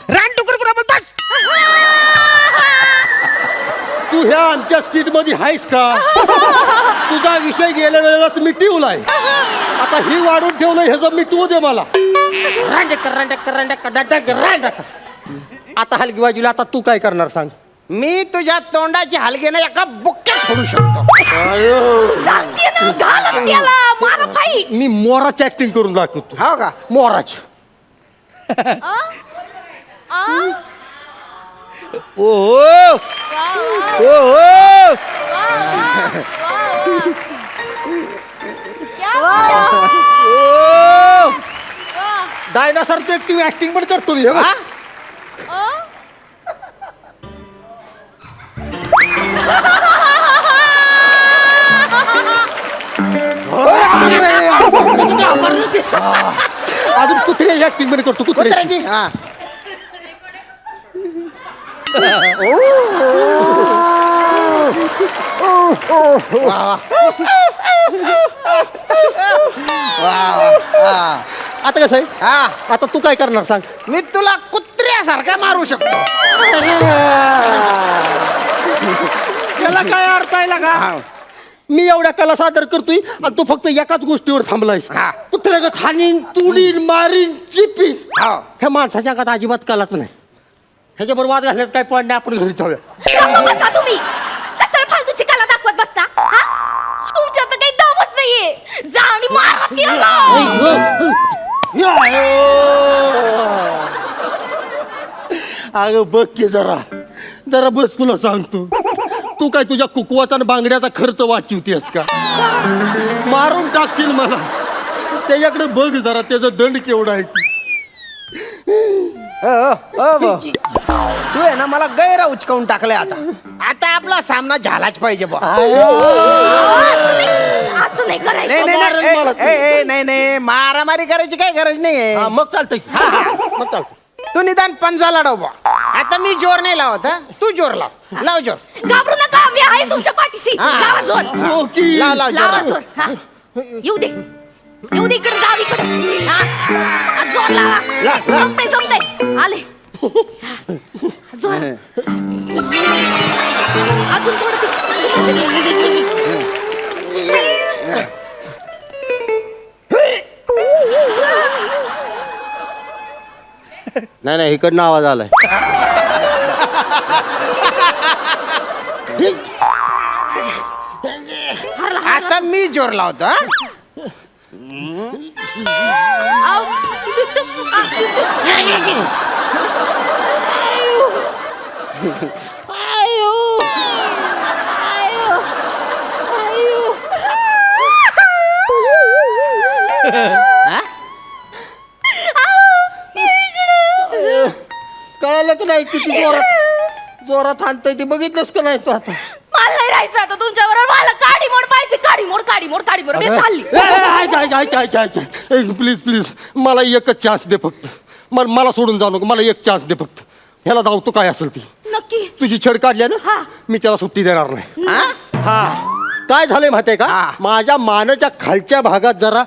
S10: रांड टुकर कुणा बोलतोस?
S9: तू ह्या आमच्या स्किट मध्ये आहेस का? तुझा विषय गेल्या वेळेलाच मिटवलाय. आता ही वाढून ठेवलं, ह्याचं मिटवू दे मला. आता हलगी बाजूला. आता तू काय करणार सांग?
S10: मी तुझ्या तोंडाची हलगीने एका बुक्क्यात फोडू शकतो.
S3: सांगते ना, घाला ना त्याला, मारा फाईट.
S9: मी मोराची ऍक्टिंग करून दाखवतो.
S10: हो का?
S9: मोराची.
S4: ओहो
S9: डायनासोर ऍक्टिंग पण करतो मी. हे बघ. अजून कुत्र्याची ऍक्टिंग पण करतो. कुत्र्याची. आता कसं आहे? आता तू काय करणार सांग?
S10: मी तुला कुत्र्यासारखा मारू शकतो.
S9: त्याला काय अर्थ आहे का? मी एवढ्या कला सादर करतोय आणि तू फक्त एकाच गोष्टीवर थांबलायस. कुत्र्यागत हानीन, तुडीन, मारीन, चिपीन. ह्या माणसाच्या अंगात अजिबात कलाच नाही. ह्याच्याबरोबर वाद घालण्यात काय पॉईंट नाही. आपण घरी जाऊया.
S3: बसा तुम्ही. कशाला फालतूची कला दाखवत बसता? तुमच्यात तर काही दमच नाहीये. जा आणि मारा त्याला.
S9: अगं बघ की जरा बस. तुला सांगतो, तू काय तुझ्या कुकवाचा आणि बांगड्याचा खर्च वाचवतेस का? मारून टाकशील मला. त्याच्याकडे बघ जरा, त्याचा दंड केवढा आहे.
S10: तू आहे ना मला गैरा उचकावून टाकलंय. आता आपला सामना झालाच पाहिजे बा.
S3: असं नाही करायचं.
S10: नाही मारामारी करायची काही गरज नाही.
S9: मग चालतंय. मग चालतं.
S10: तू निदान पंजा लढव बा. आता मी जोर नाही लावत. तू जोर लाव जोर.
S3: घाबरू नका, मी आहे तुमच्या पाठीशी. लावा जोर.
S10: लाव
S3: लावा जोर. हा. येऊ दे इकडे, गाव इकडे. हा. जोर लावा. जमतंय आले. जोर. अजून थोडं.
S9: नाही इकडनं आवाज आलाय.
S10: आता मी जोर लावतो.
S9: कळालं की नाही किती जोरात हाणतंय ते? बघितलंस का नाही तू? आता
S3: मला नाही राहायचं आता तुमच्या बरोबर. मला काडी मोड पाहिजे. काडी मोड. मी चालली.
S9: प्लीज मला एकच चान्स दे फक्त. मला सोडून जाऊ नको. मला एक चान्स दे फक्त. ह्याला धावतो काय असेल ती.
S3: नक्की.
S9: तुझी छेड काढल्या ना, मी त्याला सुट्टी देणार नाही. काय झालंय माहितीये का माझ्या मानाच्या खालच्या भागात जरा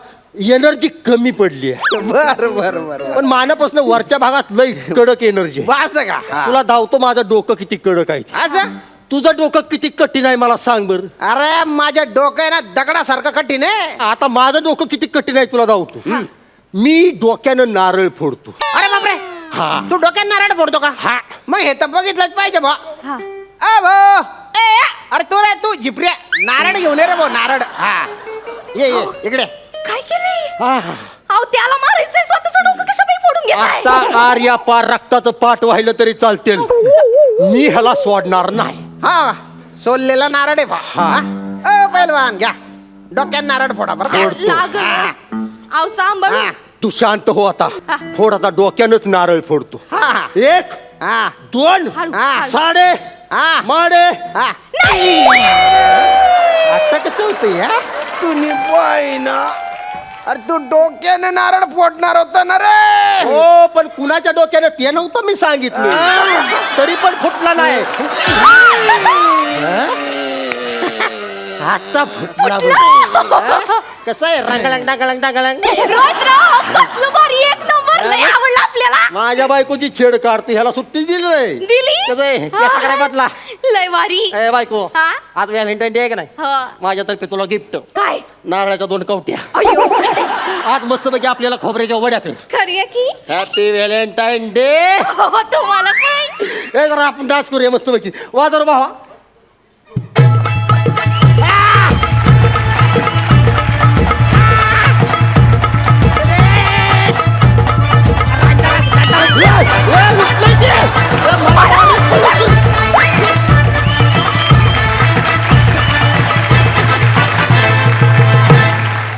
S9: एनर्जी कमी पडली आहे.
S10: बर बर बर
S9: पण मानापासून वरच्या भागात लई कडक एनर्जी आहे.
S10: असं का
S9: तुला धावतो माझं डोकं किती कडक आहे ते.
S10: असं
S9: तुझं डोकं किती कठीण आहे मला सांग बर.
S10: अरे माझ्या डोकं आहे ना दगडासारखं कठीण आहे.
S9: आता माझं डोकं किती कठीण आहे तुला धावतो. मी डोक्यानं नारळ फोडतो.
S10: अरे बापरे तू डोक्यात नारळ फोडतो का हा मग हे तर बघितलंच पाहिजे बा अरे तू रे तू जिपऱ्या नारळ घेऊन ये रे भाऊ नारळ हा ये इकडे
S3: काय केले अहो त्याला मारायचंय स्वतःचं डोकं कसं बाई फोडून घेताय
S9: आता आर्या पार रक्ताचं पाठ वाहिलं तरी चालतील. मी ह्याला सोडणार नाही.
S10: हा सोललेला नारळ आहे बा पहिलवान घ्या डोक्यात नारळ फोडा बरं
S3: लागल अहो सांभाळ
S10: हा.
S9: तू शांत हो आता. फोड आता डोक्यानंच नारळ फोडतो.
S10: हा.
S9: 1
S10: हा
S9: 2
S3: हळू,
S10: हा.
S9: साडे
S10: हा.
S9: माडे.
S10: हा आता कसं होतं या तू ना अरे तू डोक्याने नारळ फोडणार होता ना रे
S9: हो पण कुणाच्या डोक्यानं ते नव्हतं मी सांगितलं. तरी पण फुटला नाही. आता फुटला
S10: कसं आहे रंगळंग डागळंग डागळंग
S3: रोहितराव कसलं भारी एक नंबर लय आवडलं आपल्याला
S9: माझ्या बायकोची छेड काढतो ह्याला सुट्टी दिली नाही.
S3: दिली
S9: कसं आहे याच्याकडे बदला.
S3: लय भारी
S9: ए बायको
S3: हा?
S9: आज व्हॅलेंटाईन डे आहे का नाही
S3: हा.
S9: माझ्यातर्फे तुला गिफ्ट
S3: काय
S9: नारळाच्या 2 कवट्या.
S3: अयो
S9: आज मस्तपैकी आपल्याला खोबऱ्याच्या वड्या कर.
S3: खरी आहे की
S9: हॅपी व्हॅलेंटाईन डे.
S3: हो, तुम्हाला पण
S9: हे जरा आपण डान्स करूया मस्तपैकी. वाजव रे भावा.
S10: रंग